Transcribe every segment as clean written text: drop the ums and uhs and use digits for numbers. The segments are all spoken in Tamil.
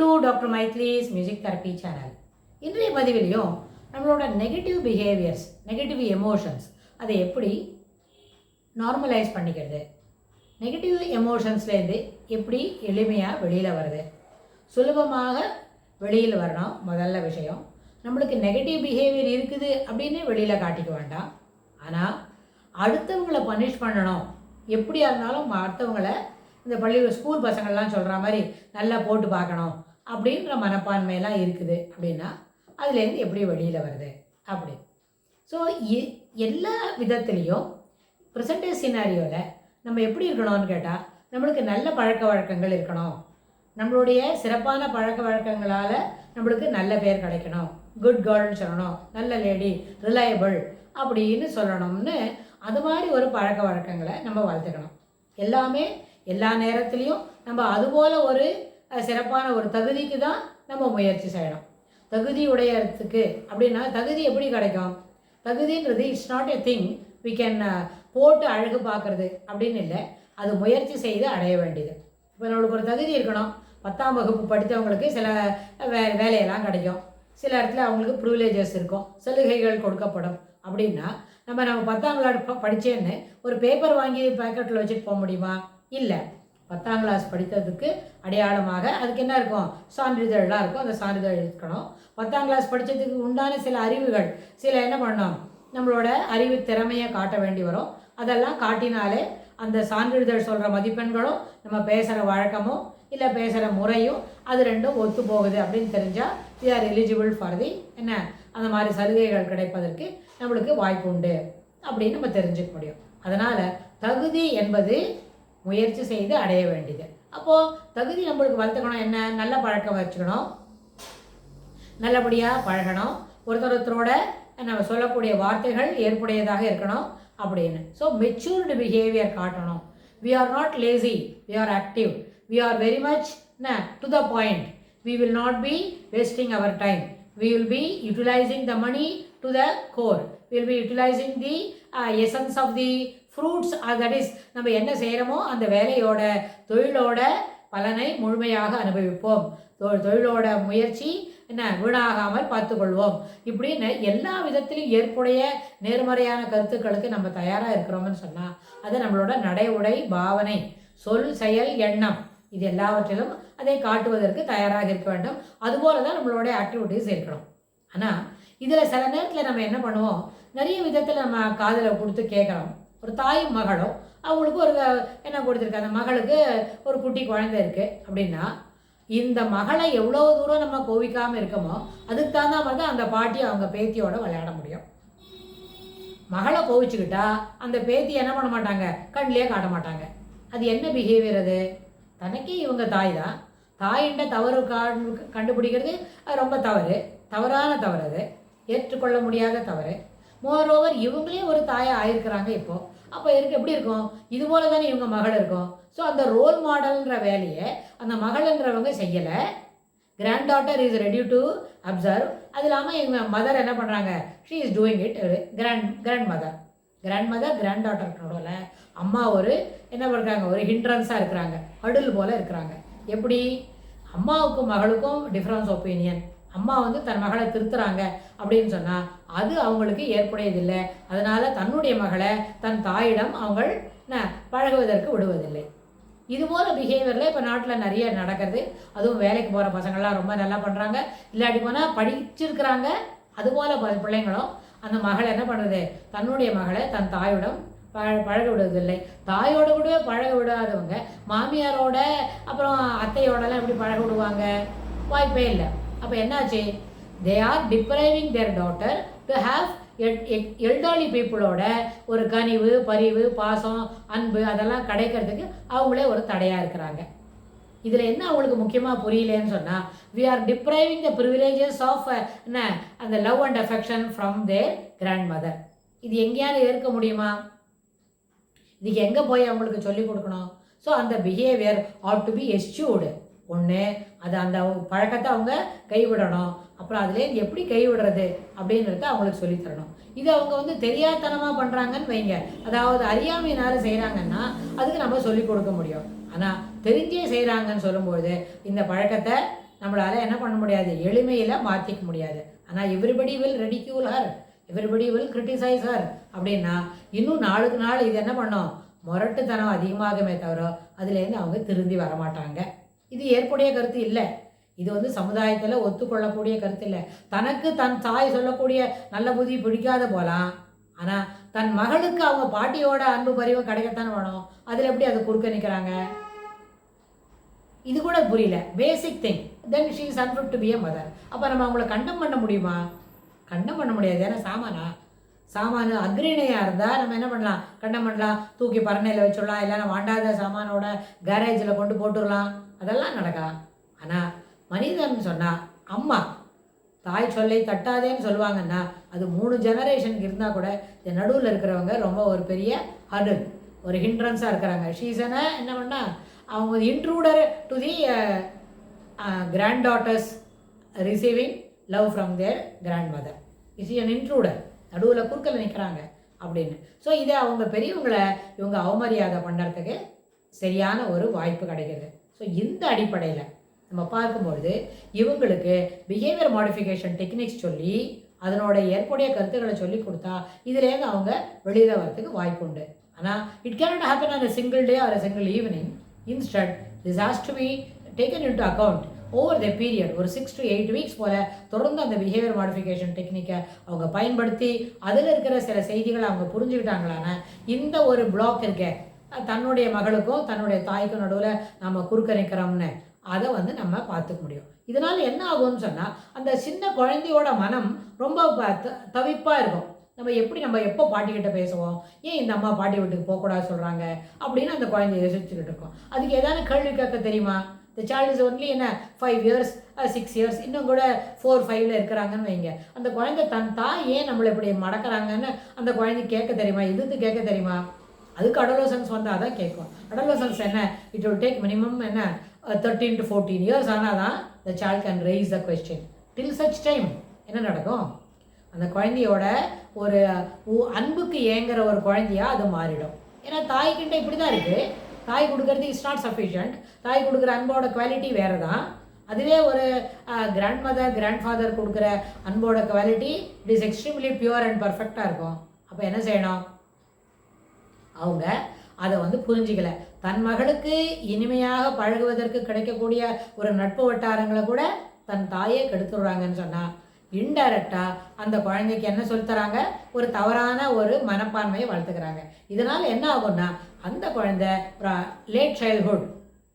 டு டாக்டர் மைத்லிஸ் மியூசிக் தெரப்பி சேனல். இன்றைய பதிவிலையும் நம்மளோட நெகட்டிவ் பிஹேவியர்ஸ், நெகட்டிவ் எமோஷன்ஸ் அதை எப்படி நார்மலைஸ் பண்ணிக்கிறது, நெகட்டிவ் எமோஷன்ஸ்லேருந்து எப்படி எளிமையாக வெளியில் வருது, சுலபமாக வெளியில் வரணும். முதல்ல விஷயம், நம்மளுக்கு நெகட்டிவ் பிஹேவியர் இருக்குது அப்படின்னு வெளியில் காட்டிக்க வேண்டாம். ஆனால் அடுத்தவங்களை பனிஷ் பண்ணணும், எப்படியா இருந்தாலும் அடுத்தவங்களை இந்த ஸ்கூல் பசங்கள்லாம் சொல்கிற மாதிரி நல்லா போட்டு பார்க்கணும் அப்படின்ற மனப்பான்மையெல்லாம் இருக்குது அப்படின்னா அதுலேருந்து எப்படி வெளியில் வருது அப்படி. ஸோ எல்லா விதத்துலேயும் ப்ரெசன்டேஜ் சினாரியோவில் நம்ம எப்படி இருக்கணும்னு கேட்டால், நம்மளுக்கு நல்ல பழக்க வழக்கங்கள் இருக்கணும், நம்மளுடைய சிறப்பான பழக்க வழக்கங்களால் நம்மளுக்கு நல்ல பேர் கிடைக்கணும், குட் கேர்ள்னு சொல்லணும், நல்ல லேடி, ரிலையபிள் அப்படின்னு சொல்லணும்னு அது மாதிரி ஒரு பழக்க வழக்கங்களை நம்ம வளர்த்துக்கணும். எல்லாமே எல்லா நேரத்துலேயும் நம்ம அதுபோல் ஒரு சிறப்பான ஒரு தகுதிக்கு தான் நம்ம முயற்சி செய்யணும். தகுதி உடையறதுக்கு அப்படின்னா தகுதி எப்படி கிடைக்கும்? தகுதின்றது it's not a thing we can போட்டு அழகு பார்க்குறது அப்படின்னு இல்லை, அது முயற்சி செய்து அடைய வேண்டியது. இப்போ நம்மளுக்கு ஒரு தகுதி இருக்கணும். 10ஆம் வகுப்பு படித்தவங்களுக்கு சில வேலையெல்லாம் கிடைக்கும், சில இடத்துல அவங்களுக்கு ப்ரிவிலேஜஸ் இருக்கும், சலுகைகள் கொடுக்கப்படும். அப்படின்னா நம்ம 10ஆம் கிளாஸ் படித்தேன்னு ஒரு பேப்பர் வாங்கி பேக்கெட்டில் வச்சுட்டு போக முடியுமா? இல்லை. 10ஆம் கிளாஸ் படித்ததுக்கு அடையாளமாக அதுக்கு என்ன இருக்கும்? சான்றிதழ்லாம் இருக்கும், அந்த சான்றிதழ் இருக்கணும். 10ஆம் கிளாஸ் படித்ததுக்கு உண்டான சில அறிவுகள், சில என்ன பண்ணணும், நம்மளோட அறிவு திறமையை காட்ட வேண்டி வரும். அதெல்லாம் காட்டினாலே அந்த சான்றிதழ் சொல்கிற மதிப்பெண்களும் நம்ம பேசுகிற வழக்கமும் இல்லை பேசுகிற முறையும் அது ரெண்டும் ஒத்து போகுது அப்படின்னு தெரிஞ்சால் we are eligible for the என்ன அந்த மாதிரி சலுகைகள் கிடைப்பதற்கு நம்மளுக்கு வாய்ப்பு உண்டு அப்படின்னு நம்ம தெரிஞ்சுக்க முடியும். அதனால் தகுதி என்பது முயற்சி செய்து அடைய வேண்டியது. அப்போது தகுதி நம்மளுக்கு வளர்த்துக்கணும். என்ன? நல்ல பழக்கம் வச்சுக்கணும், நல்லபடியாக பழகணும், ஒருத்தரோட நம்ம சொல்லக்கூடிய வார்த்தைகள் ஏற்புடையதாக இருக்கணும் அப்படின்னு. ஸோ மெச்சூர்டு பிஹேவியர் காட்டணும். We are not lazy, we are active, we are very much to the point. We will not be wasting our time. We will be utilizing the money to the core. We will be utilizing the essence of the fruits. That is, நம்ம என்ன செய்கிறோமோ அந்த வேலையோட தொழிலோட பலனை முழுமையாக அனுபவிப்போம். தொழிலோட முயற்சி என்ன வீணாகாமல் பார்த்துக்கொள்வோம். இப்படின்னு எல்லா விதத்திலும் ஏற்புடைய நேர்மறையான கருத்துக்களுக்கு நம்ம தயாராக இருக்கிறோம்னு சொன்னால் அது நம்மளோட நடை, உடை, பாவனை, சொல், செயல், எண்ணம் இது எல்லாவற்றிலும் அதை காட்டுவதற்கு தயாராக இருக்க வேண்டும். அதுபோல தான் நம்மளோட ஆக்டிவிட்டீஸ் இருக்கணும். ஆனால் இதில் சில நேரத்தில் நம்ம என்ன பண்ணுவோம், நிறைய விதத்தில் நம்ம காதில் கொடுத்து கேட்குறோம். ஒரு தாயும் மகளும் அவங்களுக்கு ஒரு என்ன கொடுத்துருக்கு, அந்த மகளுக்கு ஒரு குட்டி குழந்தை இருக்குது அப்படின்னா இந்த மகளை எவ்வளோ தூரம் நம்ம கோவிக்காமல் இருக்கோமோ அதுக்கு தகுந்த மாதிரி தான் அந்த பாட்டி அவங்க பேத்தியோட விளையாட முடியும். மகளை கோவிச்சுக்கிட்டா அந்த பேத்தி என்ன பண்ண மாட்டாங்க, கண்ணிலே காட்ட மாட்டாங்க. அது என்ன பிஹேவியர்? அது தனக்கே இவங்க தாய் தான், தாயின்ற தவறு கண்டுபிடிக்கிறது ரொம்ப தவறான தவறு, அது ஏற்றுக்கொள்ள முடியாத தவறு. மோரோவர் இவங்களே ஒரு தாயாக ஆயிருக்கிறாங்க இப்போது. அப்போ எப்படி இருக்கும்? இது போல தானே இவங்க மகள் இருக்கும். ஸோ அந்த ரோல் மாடல்ன்ற வேலையை அந்த மகள்ன்றவங்க செய்யலை. Granddaughter is ready to observe. அது இல்லாமல் எங்கள் மதர் என்ன பண்ணுறாங்க, she is doing it. Grandmother கிராண்ட் டாட்டர்னோட அம்மா ஒரு என்ன பண்ணுறாங்க, ஒரு ஹிண்ட்ரன்ஸாக இருக்கிறாங்க, அடல் போல் இருக்கிறாங்க. எப்படி? அம்மாவுக்கும் மகளுக்கும் டிஃப்ரென்ஸ் ஒப்பீனியன். அம்மா தன் மகளை திருத்துறாங்க அப்படின்னு சொன்னால் அது அவங்களுக்கு ஏற்புடையதில்லை. அதனால் தன்னுடைய மகளை தன் தாயிடம் அவங்க பழகுவதற்கு விடுவதில்லை. இதுபோல் பிஹேவியரில் இப்போ நாட்டில் நிறைய நடக்கிறது. அதுவும் வேலைக்கு போகிற பசங்கள்லாம் ரொம்ப நல்லா பண்ணுறாங்க. இல்லாட்டி போனால் படிச்சிருக்கிறாங்க. அதுபோல் பிள்ளைங்களும் அந்த மகளை என்ன பண்ணுறது, தன்னுடைய மகளை தன் தாயுடன் பழக விடுவதில்லை. தாயோட கூட பழக விடாதவங்க மாமியாரோட அப்புறம் அத்தையோடலாம் எப்படி பழக விடுவாங்க? வாய்ப்பே இல்லை. அப்போ என்னாச்சு, they are depriving their daughter to have elderly பீப்புளோட ஒரு கனிவு, பரிவு, பாசம், அன்பு அதெல்லாம் கிடைக்கிறதுக்கு அவங்களே ஒரு தடையாக இருக்கிறாங்க. இதில் என்ன அவங்களுக்கு முக்கியமாக புரியலேன்னு சொன்னால், we are depriving the privileges of என்ன அந்த love and affection from their grandmother. இது எங்கேயாவது ஏற்க முடியுமா? இதுக்கு எங்கே போய் அவங்களுக்கு சொல்லிக் கொடுக்கணும்? ஸோ அந்த பிஹேவியர் ஆட் டு பி எஸ்சூர்டு. ஒன்று, அது அந்த பழக்கத்தை அவங்க கைவிடணும். அப்புறம் அதுலேருந்து எப்படி கைவிடுறது அப்படின்றத அவங்களுக்கு சொல்லித்தரணும். இது அவங்க தெரியாதனமாக பண்ணுறாங்கன்னு வைங்க, அதாவது அறியாமையினால செய்கிறாங்கன்னா அதுக்கு நம்ம சொல்லிக் கொடுக்க முடியும். ஆனால் தெரிஞ்சே செய்கிறாங்கன்னு சொல்லும்போது இந்த பழக்கத்தை நம்மளால் என்ன பண்ண முடியாது, எளிமையில் மாற்றிக்க முடியாது. ஆனால் everybody will ridicule her, everybody will criticise her அப்படின்னா இன்னும் நாளுக்கு நாள் இது என்ன பண்ணும், முரட்டுத்தனம் அதிகமாகவே தவிர அதுலேருந்து அவங்க திருந்தி வரமாட்டாங்க. இது ஏற்புடைய கருத்து இல்லை. இது சமுதாயத்தில் ஒத்துக்கொள்ளக்கூடிய கருத்து இல்லை. தனக்கு தன் தாய் சொல்லக்கூடிய நல்ல புத்தி பிடிக்காத போகலாம், ஆனால் தன் மகளுக்கு அவங்க பாட்டியோட அன்பு பரிவு கிடைக்கத்தானே வேணும். அதில் எப்படி அதை குறுக்க நிற்கிறாங்க? இது கூட புரியல. Basic thing. Then she is unfit to be a mother. அப்போ நம்ம அவங்கள கண்டம் பண்ண முடியுமா? கண்டம் பண்ண முடியாது. ஏன்னா சாமானு அக்ரிணையாக இருந்தால் நம்ம என்ன பண்ணலாம், கண்டம் பண்ணலாம், தூக்கி பரணையில் வச்சுடலாம், இல்லைன்னா வாண்டாத சாமானோட கேரேஜில் கொண்டு போட்டுடலாம், அதெல்லாம் நடக்கலாம். ஆனால் மனிதன் சொன்னால் அம்மா தாய் சொல்லை தட்டாதேன்னு சொல்லுவாங்கன்னா அது 3 ஜெனரேஷனுக்கு இருந்தால் கூட இந்த நடுவில் இருக்கிறவங்க ரொம்ப ஒரு பெரிய ஹர்டில், ஒரு ஹிண்ட்ரன்ஸாக இருக்கிறாங்க. ஷீசனை என்ன பண்ணால் அவங்க intruder to the granddaughters receiving love from their grandmother. Is an intruder, நடுவில் குறுக்கல் நிற்கிறாங்க அப்படின்னு. ஸோ இதை அவங்க பெரியவங்களை இவங்க அவமரியாதை பண்ணுறதுக்கு சரியான ஒரு வாய்ப்பு கிடைக்கிது. ஸோ இந்த அடிப்படையில் நம்ம பார்க்கும்பொழுது இவங்களுக்கு பிஹேவியர் மாடிஃபிகேஷன் டெக்னிக்ஸ் சொல்லி அதனோட ஏற்புடைய கருத்துக்களை சொல்லி கொடுத்தா இதுலேருந்து அவங்க வெளியில் வரத்துக்கு வாய்ப்பு உண்டு. ஆனால் it cannot happen on a single day or a single evening. Instead this has to be taken into account over the period. ஒரு 6 to 8 weeks போல் தொடர்ந்து அந்த பிஹேவியர் மாடிஃபிகேஷன் டெக்னிக்கை அவங்க பயன்படுத்தி அதில் இருக்கிற சில செய்திகளை அவங்க புரிஞ்சுக்கிட்டாங்களான இந்த ஒரு பிளாக் இருக்க தன்னுடைய மகளுக்கும் தன்னுடைய தாய்க்கும் நடுவில் நம்ம குறுக்க நிற்கிறோம்னு அதை நம்ம பார்த்துக்க முடியும். இதனால் என்ன ஆகும்னு சொன்னால் அந்த சின்ன குழந்தையோட மனம் ரொம்ப தவிப்பாக இருக்கும். நம்ம எப்போ பாட்டிக்கிட்ட பேசுவோம், ஏன் இந்த அம்மா பாட்டி வீட்டுக்கு போகக்கூடாது சொல்கிறாங்க அப்படின்னு அந்த குழந்தைய யோசிச்சுக்கிட்டு இருக்கோம். அதுக்கு ஏதாவது கேள்வி கேட்க தெரியுமா? இந்த சைல்டு இஸ் ஒன்லி என்ன 5 years 6 years, இன்னும் கூட 4, 5ல் இருக்கிறாங்கன்னு வைங்க. அந்த குழந்தை தன் தாய் ஏன் நம்மளை இப்படி மடக்கிறாங்கன்னு அந்த குழந்தை கேட்க தெரியுமா? இது கேட்க தெரியுமா? அதுக்கு அடலோசன்ஸ் வந்தால் தான் கேட்கும். அடலோசன்ஸ் என்ன, இட் வில் டேக் மினிமம் என்ன 13 to 14 years ஆனால் தான் the child can raise the question. Till such time என்ன நடக்கும், அந்த குழந்தையோட ஒரு அன்புக்கு ஏங்குற ஒரு குழந்தையா அது மாறிடும். ஏன்னா தாய்கிட்ட இப்படி தான் இருக்குது. தாய் கொடுக்கறது இஸ் நாட் சஃபிஷியன்ட். தாய் கொடுக்குற அன்போட குவாலிட்டி வேறு தான். அதுவே ஒரு கிராண்ட் மதர் கிராண்ட் ஃபாதர் கொடுக்குற அன்போட quality it is extremely pure and பர்ஃபெக்டாக இருக்கும். அப்போ என்ன செய்யணும், அவங்க அதை புரிஞ்சிக்கல. தன் மகளுக்கு இனிமையாக பழகுவதற்கு கிடைக்கக்கூடிய ஒரு நட்பு வட்டாரங்களை கூட தன் தாயே கெடுத்துடுறாங்கன்னு சொன்னால் இன்டைரக்டாக அந்த குழந்தைக்கு என்ன சொல்லித்தராங்க, ஒரு தவறான ஒரு மனப்பான்மையை வளர்த்துக்கிறாங்க. இதனால் என்ன ஆகும்னா அந்த குழந்தை லேட் சைல்ட்ஹுட்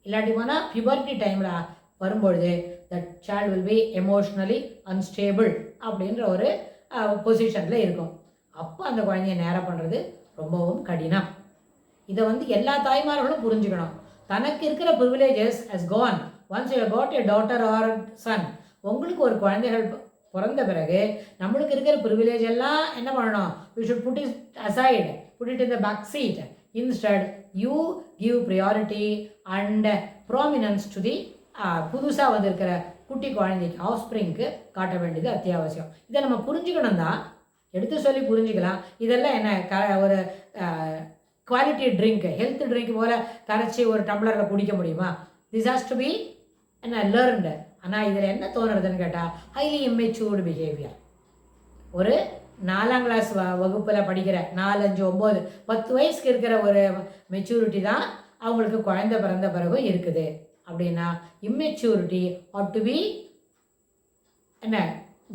இல்லாட்டி போனால் பியூபர்ட்டி டைமில் வரும்பொழுது that child will be emotionally unstable அப்படின்ற ஒரு பொசிஷனில் இருக்கும். அப்போ அந்த குழந்தைய நேரம் பண்ணுறது ரொம்பவும் கடினம். இதை எல்லா தாய்மார்களும் புரிஞ்சுக்கணும். தனக்கு இருக்கிற privileges has gone. Once you got a daughter or son, உங்களுக்கு ஒரு குழந்தைகள் பிறந்த பிறகு நம்மளுக்கு இருக்கிற ப்ரிவிலேஜ் எல்லாம் என்ன பண்ணணும், we should put it aside, put it in the back seat. Instead you give priority and prominence to the புதுசாக வந்திருக்கிற குட்டி குழந்தைக்கு ஆஃப்ஸ்ப்ரிங்க்கு காட்ட வேண்டியது அத்தியாவசியம். இதை நம்ம புரிஞ்சுக்கணும் தான், எடுத்து சொல்லி புரிஞ்சுக்கலாம். இதெல்லாம் என்ன ஒரு குவாலிட்டி ட்ரிங்க், ஹெல்த் ட்ரிங்க் போல் கரைச்சி ஒரு டம்ளரில் குடிக்க முடியுமா? திஸ் ஹாஸ் டு பி என்ன லேர்ன்டு. ஆனால் இதில் என்ன தோணுறதுன்னு கேட்டால் ஹைலி இம்மெச்சூர்டு பிஹேவியர். ஒரு 4ஆம் கிளாஸ் வகுப்பில் படிக்கிற 4, 5, 9, 10 வயசுக்கு இருக்கிற ஒரு மெச்சூரிட்டி தான் அவங்களுக்கு குழந்தை பிறந்த பிறகும் இருக்குது. அப்படின்னா இம்மெச்சூரிட்டி ஆட் டு பி என்ன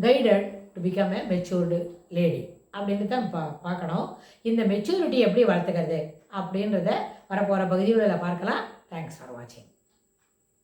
guided to become a matured lady அப்படின்னு தான் பார்க்கணும். இந்த மெச்சூரிட்டி எப்படி வளர்த்துக்கிறது அப்படின்றத வரப்போகிற பகுதிகளில் பார்க்கலாம். தேங்க்ஸ் ஃபார் வாட்சிங்.